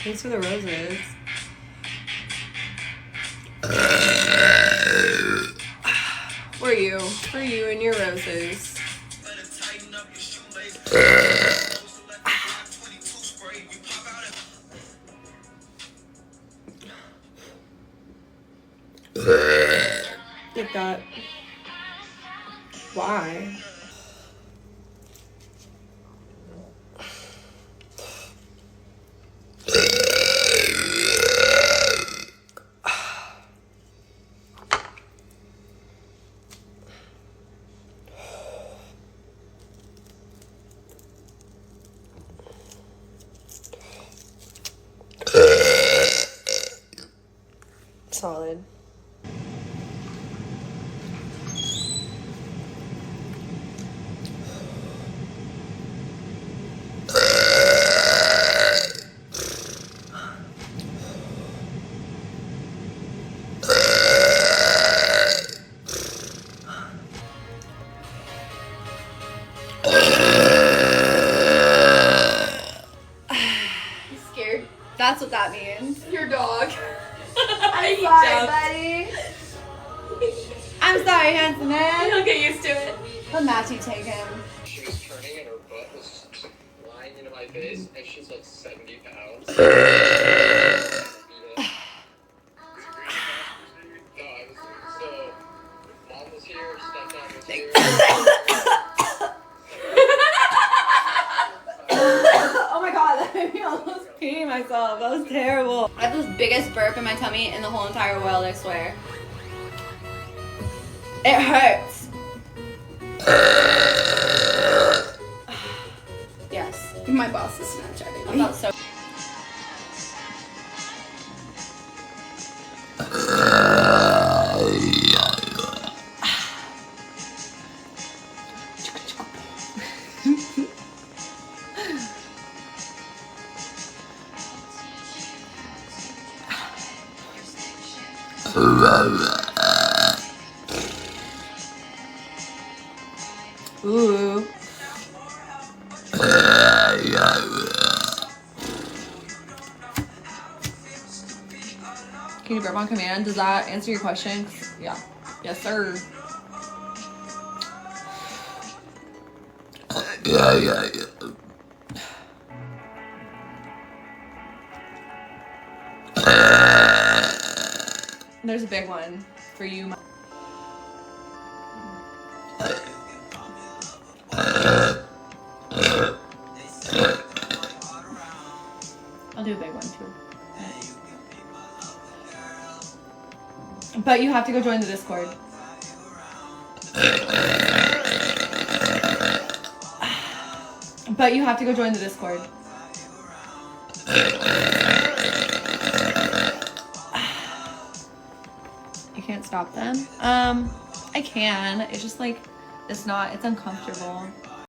Thanks for the roses. For you and your roses. Like that. Why? Solid. That's what that means. Your dog. I'm sorry, buddy. I'm sorry, handsome man. He'll get used to it. Let Matthew take him. She was turning and her butt was lying into my face, and she's like 70 pounds. So, mom was here, stepdad was here. Oh my god, that made me almost pee myself. That was terrible. I have the biggest burp in my tummy in the whole entire world, I swear. It hurts. Yes. My boss is Snapchatting. I felt so. Ooh. Can you burp on command? Does that answer your question? Yeah. Yes, sir. Yeah. There's a big one for you. I'll do a big one too. But you have to go join the Discord. But you have to go join the Discord. You can't stop them? I can. It's just like, it's uncomfortable.